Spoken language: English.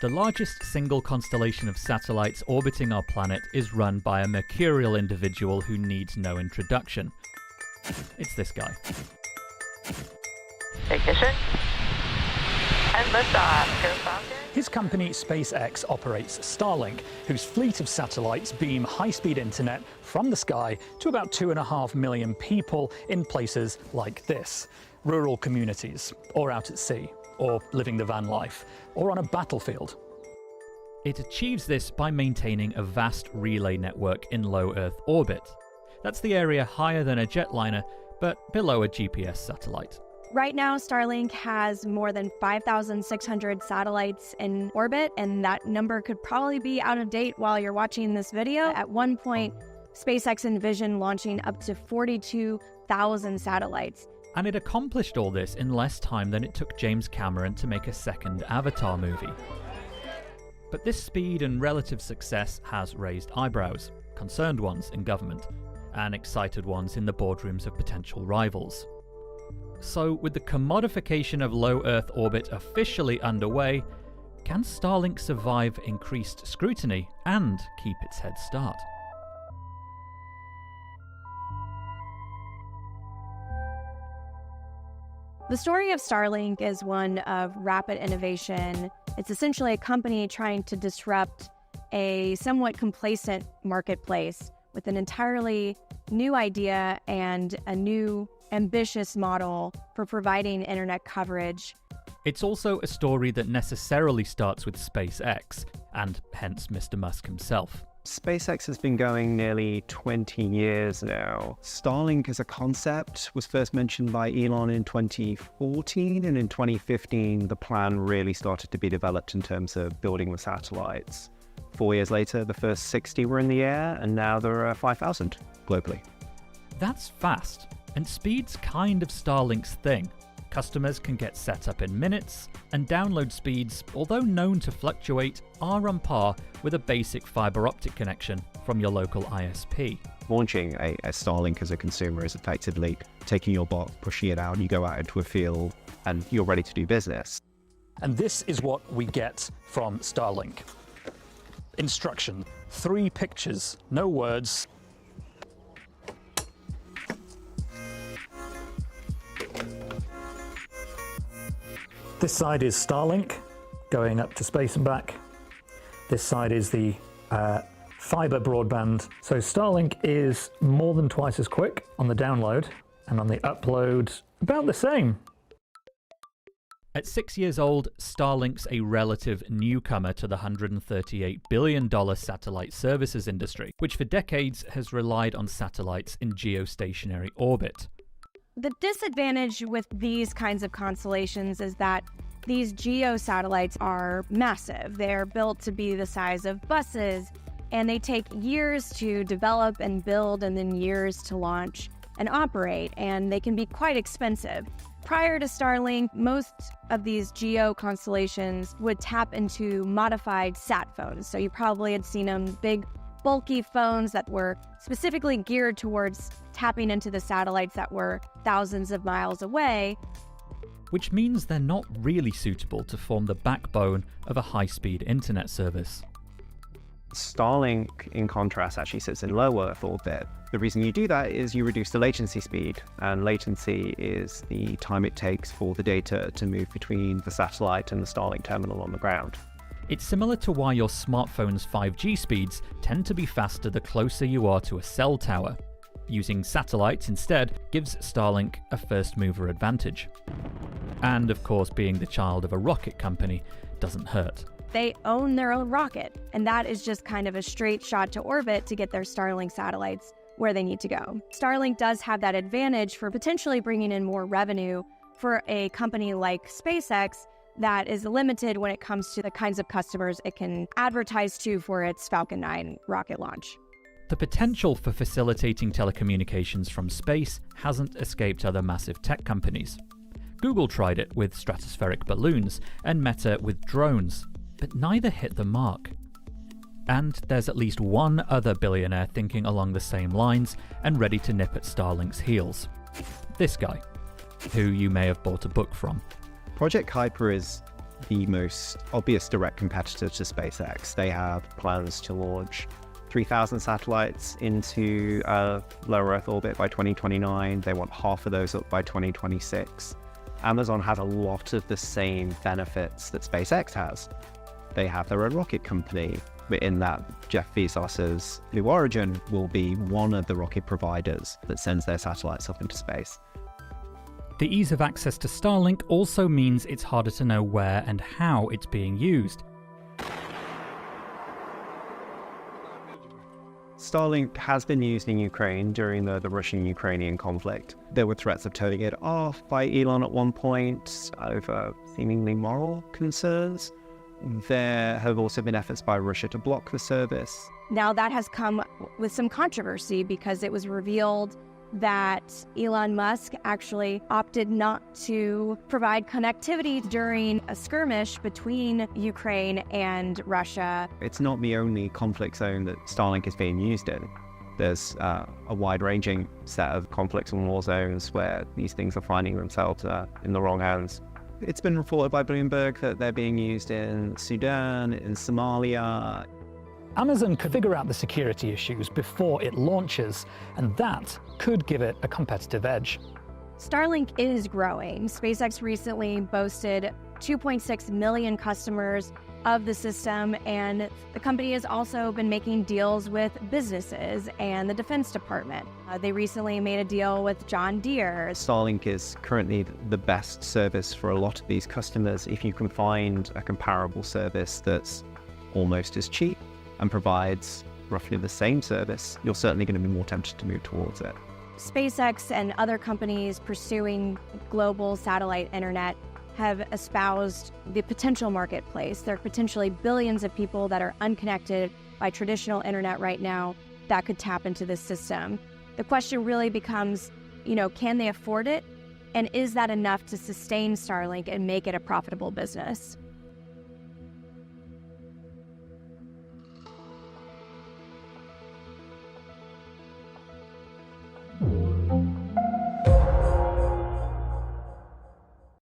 The largest single constellation of satellites orbiting our planet is run by a mercurial individual who needs no introduction. It's this guy. Ignition. And liftoff. Go Falcon. His company, SpaceX, operates Starlink, whose fleet of satellites beam high-speed internet from the sky to about 2.5 million people in places like this. Rural communities, or out at sea, or living the van life, or on a battlefield. It achieves this by maintaining a vast relay network in low Earth orbit. That's the area higher than a jetliner, but below a GPS satellite. Right now, Starlink has more than 5,600 satellites in orbit, and that number could probably be out of date while you're watching this video. At one point, SpaceX envisioned launching up to 42,000 satellites. And it accomplished all this in less time than it took James Cameron to make a second Avatar movie. But this speed and relative success has raised eyebrows, concerned ones in government, and excited ones in the boardrooms of potential rivals. So, with the commodification of low Earth orbit officially underway, can Starlink survive increased scrutiny and keep its head start? The story of Starlink is one of rapid innovation. It's essentially a company trying to disrupt a somewhat complacent marketplace with an entirely new idea and a new ambitious model for providing internet coverage. It's also a story that necessarily starts with SpaceX, and hence Mr. Musk himself. SpaceX has been going nearly 20 years now. Starlink as a concept was first mentioned by Elon in 2014, and in 2015 the plan really started to be developed in terms of building the satellites. 4 years later, the first 60 were in the air, and now there are 5,000 globally. That's fast, and speed's kind of Starlink's thing. Customers can get set up in minutes, and download speeds, although known to fluctuate, are on par with a basic fiber optic connection from your local ISP. Launching a Starlink as a consumer is effectively taking your bot, pushing it out, you go out into a field, and you're ready to do business. And this is what we get from Starlink. Instruction: 3 pictures, no words. This side is Starlink, going up to space and back. This side is the fiber broadband. So Starlink is more than twice as quick on the download, and on the upload, about the same. At 6 years old, Starlink's a relative newcomer to the $138 billion satellite services industry, which for decades has relied on satellites in geostationary orbit. The disadvantage with these kinds of constellations is that these geo satellites are massive. They're built to be the size of buses, and they take years to develop and build, and then years to launch and operate, and they can be quite expensive. Prior to Starlink, most of these geo constellations would tap into modified sat phones. So you probably had seen them, big, bulky phones that were specifically geared towards tapping into the satellites that were thousands of miles away. Which means they're not really suitable to form the backbone of a high-speed internet service. Starlink, in contrast, actually sits in low Earth orbit. The reason you do that is you reduce the latency speed, and latency is the time it takes for the data to move between the satellite and the Starlink terminal on the ground. It's similar to why your smartphone's 5G speeds tend to be faster the closer you are to a cell tower. Using satellites instead gives Starlink a first-mover advantage. And of course, being the child of a rocket company doesn't hurt. They own their own rocket, and that is just kind of a straight shot to orbit to get their Starlink satellites where they need to go. Starlink does have that advantage for potentially bringing in more revenue for a company like SpaceX that is limited when it comes to the kinds of customers it can advertise to for its Falcon 9 rocket launch. The potential for facilitating telecommunications from space hasn't escaped other massive tech companies. Google tried it with stratospheric balloons, and Meta with drones, but neither hit the mark. And there's at least one other billionaire thinking along the same lines and ready to nip at Starlink's heels. This guy, who you may have bought a book from. Project Kuiper is the most obvious direct competitor to SpaceX. They have plans to launch 3,000 satellites into low Earth orbit by 2029. They want half of those up by 2026. Amazon has a lot of the same benefits that SpaceX has. They have their own rocket company, but in that, Jeff Bezos's Blue Origin will be one of the rocket providers that sends their satellites up into space. The ease of access to Starlink also means it's harder to know where and how it's being used. Starlink has been used in Ukraine during the Russian-Ukrainian conflict. There were threats of turning it off by Elon at one point over seemingly moral concerns. There have also been efforts by Russia to block the service. Now that has come with some controversy because it was revealed that Elon Musk actually opted not to provide connectivity during a skirmish between Ukraine and Russia. It's not the only conflict zone that Starlink is being used in. There's a wide-ranging set of conflicts and war zones where these things are finding themselves in the wrong hands. It's been reported by Bloomberg that they're being used in Sudan, in Somalia. Amazon could figure out the security issues before it launches, and that could give it a competitive edge. Starlink is growing. SpaceX recently boasted 2.6 million customers of the system, and the company has also been making deals with businesses and the Defense Department. They recently made a deal with John Deere. Starlink is currently the best service for a lot of these customers. If you can find a comparable service that's almost as cheap and provides roughly the same service, you're certainly going to be more tempted to move towards it. SpaceX and other companies pursuing global satellite internet have espoused the potential marketplace. There are potentially billions of people that are unconnected by traditional internet right now that could tap into this system. The question really becomes, can they afford it? And is that enough to sustain Starlink and make it a profitable business?